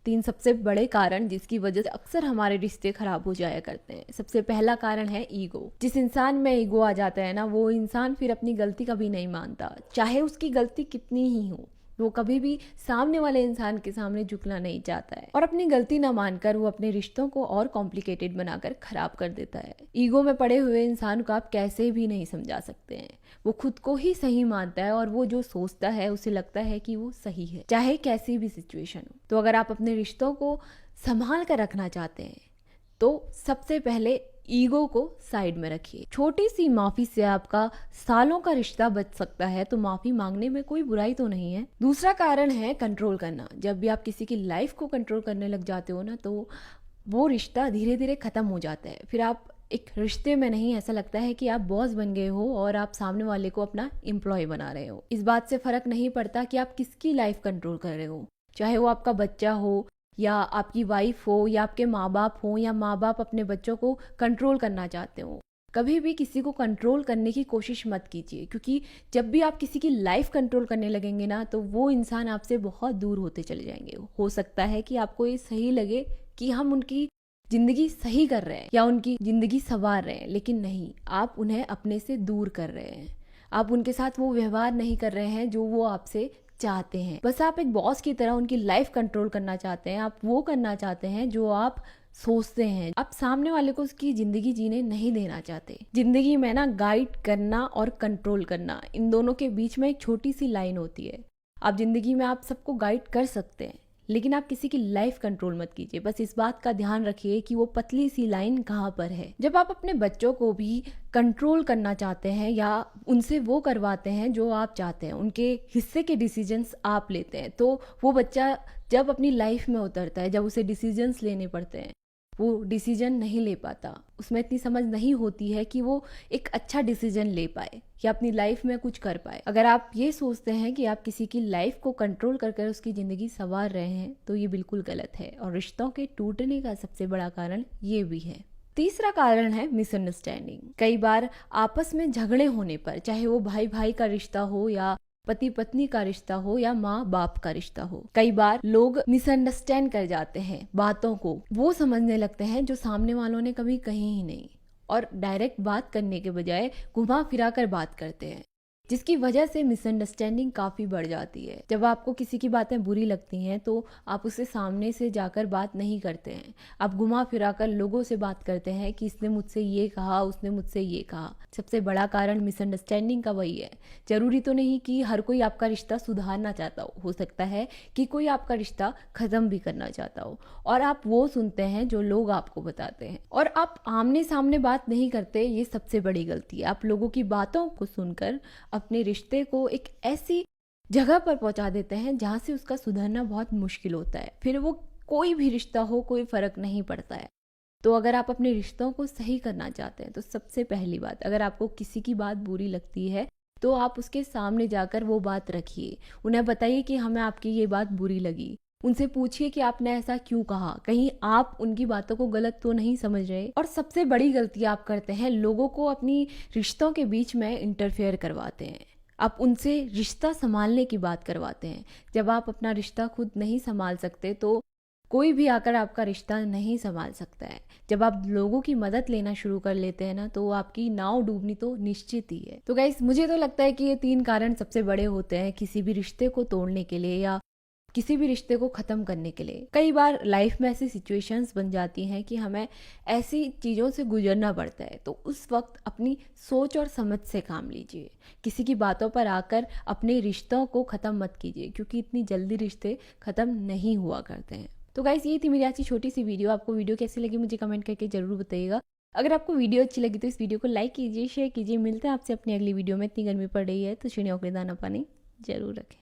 3 सबसे बड़े कारण जिसकी वजह से अक्सर हमारे रिश्ते खराब हो जाया करते हैं। सबसे पहला कारण है ईगो। जिस इंसान में ईगो आ जाता है ना, वो इंसान फिर अपनी गलती कभी नहीं मानता, चाहे उसकी गलती कितनी ही हो। वो कभी भी सामने वाले इंसान के सामने झुकना नहीं चाहता है और अपनी गलती ना मानकर वो अपने रिश्तों को और कॉम्प्लिकेटेड बनाकर खराब कर देता है। ईगो में पड़े हुए इंसान को आप कैसे भी नहीं समझा सकते हैं। वो खुद को ही सही मानता है और वो जो सोचता है उसे लगता है कि वो सही है, चाहे कैसी भी सिचुएशन हो। तो अगर आप अपने रिश्तों को संभाल कर रखना चाहते हैं तो सबसे पहले ईगो को साइड में रखिए। छोटी सी माफी से आपका सालों का रिश्ता बच सकता है, तो माफी मांगने में कोई बुराई तो नहीं है। दूसरा कारण है कंट्रोल करना। जब भी आप किसी की लाइफ को कंट्रोल करने लग जाते हो ना, तो वो रिश्ता धीरे धीरे खत्म हो जाता है। फिर आप एक रिश्ते में नहीं, ऐसा लगता है कि आप बॉस बन गए हो और आप सामने वाले को अपना एम्प्लॉय बना रहे हो। इस बात से फर्क नहीं पड़ता कि आप किसकी लाइफ कंट्रोल कर रहे हो, चाहे वो आपका बच्चा हो या आपकी वाइफ हो या आपके माँ बाप हो या माँ बाप अपने बच्चों को कंट्रोल करना चाहते हो। कभी भी किसी को कंट्रोल करने की कोशिश मत कीजिए, क्योंकि जब भी आप किसी की लाइफ कंट्रोल करने लगेंगे ना, तो वो इंसान आपसे बहुत दूर होते चले जाएंगे। हो सकता है कि आपको ये सही लगे कि हम उनकी जिंदगी सही कर रहे हैं या उनकी जिंदगी संवार रहे हैं, लेकिन नहीं, आप उन्हें अपने से दूर कर रहे हैं। आप उनके साथ वो व्यवहार नहीं कर रहे हैं जो वो आपसे चाहते हैं। बस आप एक बॉस की तरह उनकी लाइफ कंट्रोल करना चाहते हैं। आप वो करना चाहते हैं जो आप सोचते हैं। आप सामने वाले को उसकी जिंदगी जीने नहीं देना चाहते। जिंदगी में ना गाइड करना और कंट्रोल करना, इन दोनों के बीच में एक छोटी सी लाइन होती है। आप जिंदगी में आप सबको गाइड कर सकते हैं, लेकिन आप किसी की लाइफ कंट्रोल मत कीजिए। बस इस बात का ध्यान रखिए कि वो पतली सी लाइन कहाँ पर है। जब आप अपने बच्चों को भी कंट्रोल करना चाहते हैं या उनसे वो करवाते हैं जो आप चाहते हैं, उनके हिस्से के डिसीजंस आप लेते हैं, तो वो बच्चा जब अपनी लाइफ में उतरता है, जब उसे डिसीजंस लेने पड़ते हैं, वो डिसीजन नहीं ले पाता। उसमें इतनी समझ नहीं होती है कि वो एक अच्छा डिसीजन ले पाए या अपनी लाइफ में कुछ कर पाए। अगर आप ये सोचते हैं कि आप किसी की लाइफ को कंट्रोल कर कर उसकी ज़िंदगी संवार रहे हैं, तो ये बिल्कुल गलत है और रिश्तों के टूटने का सबसे बड़ा कारण ये भी है। तीसरा कारण है मिसअंडरस्टैंडिंग। कई बार आपस में झगड़े होने पर, चाहे वो भाई भाई का रिश्ता हो या पति पत्नी का रिश्ता हो या माँ बाप का रिश्ता हो, कई बार लोग मिसअंडरस्टैंड कर जाते हैं बातों को। वो समझने लगते हैं जो सामने वालों ने कभी कही ही नहीं, और डायरेक्ट बात करने के बजाय घुमा फिरा कर बात करते हैं, जिसकी वजह से मिसअंडरस्टैंडिंग काफ़ी बढ़ जाती है। जब आपको किसी की बातें बुरी लगती हैं तो आप उससे सामने से जाकर बात नहीं करते हैं। आप घुमा फिरा कर लोगों से बात करते हैं कि इसने मुझसे ये कहा, उसने मुझसे ये कहा। सबसे बड़ा कारण मिसअंडरस्टैंडिंग का वही है। ज़रूरी तो नहीं कि हर कोई आपका रिश्ता सुधारना चाहता हो सकता है कि कोई आपका रिश्ता ख़त्म भी करना चाहता हो, और आप वो सुनते हैं जो लोग आपको बताते हैं और आप आमने सामने बात नहीं करते। ये सबसे बड़ी गलती है। आप लोगों की बातों को सुनकर अपने रिश्ते को एक ऐसी जगह पर पहुंचा देते हैं जहां से उसका सुधरना बहुत मुश्किल होता है। फिर वो कोई भी रिश्ता हो, कोई फर्क नहीं पड़ता है। तो अगर आप अपने रिश्तों को सही करना चाहते हैं तो सबसे पहली बात, अगर आपको किसी की बात बुरी लगती है तो आप उसके सामने जाकर वो बात रखिए। उन्हें बताइए कि हमें आपकी ये बात बुरी लगी। उनसे पूछिए कि आपने ऐसा क्यों कहा, कहीं आप उनकी बातों को गलत तो नहीं समझ रहे। और सबसे बड़ी गलती आप करते हैं, लोगों को अपनी रिश्तों के बीच में इंटरफेयर करवाते हैं। आप उनसे रिश्ता संभालने की बात करवाते हैं। जब आप अपना रिश्ता खुद नहीं संभाल सकते तो कोई भी आकर आपका रिश्ता नहीं संभाल सकता है। जब आप लोगों की मदद लेना शुरू कर लेते हैं ना, तो आपकी नाव डूबनी तो निश्चित ही है। तो गाइस, मुझे तो लगता है कि ये 3 कारण सबसे बड़े होते हैं किसी भी रिश्ते को तोड़ने के लिए या किसी भी रिश्ते को ख़त्म करने के लिए। कई बार लाइफ में ऐसी सिचुएशंस बन जाती हैं कि हमें ऐसी चीज़ों से गुजरना पड़ता है, तो उस वक्त अपनी सोच और समझ से काम लीजिए। किसी की बातों पर आकर अपने रिश्तों को ख़त्म मत कीजिए, क्योंकि इतनी जल्दी रिश्ते ख़त्म नहीं हुआ करते हैं। तो गाइस, ये थी मेरी आज की छोटी सी वीडियो। आपको वीडियो कैसी लगी मुझे कमेंट करके ज़रूर बताइएगा। अगर आपको वीडियो अच्छी लगी तो इस वीडियो को लाइक कीजिए, शेयर कीजिए। मिलते हैं आपसे अपनी अगली वीडियो में। इतनी गर्मी पड़ रही है तो चिड़ियों के दाना पानी जरूर रखें।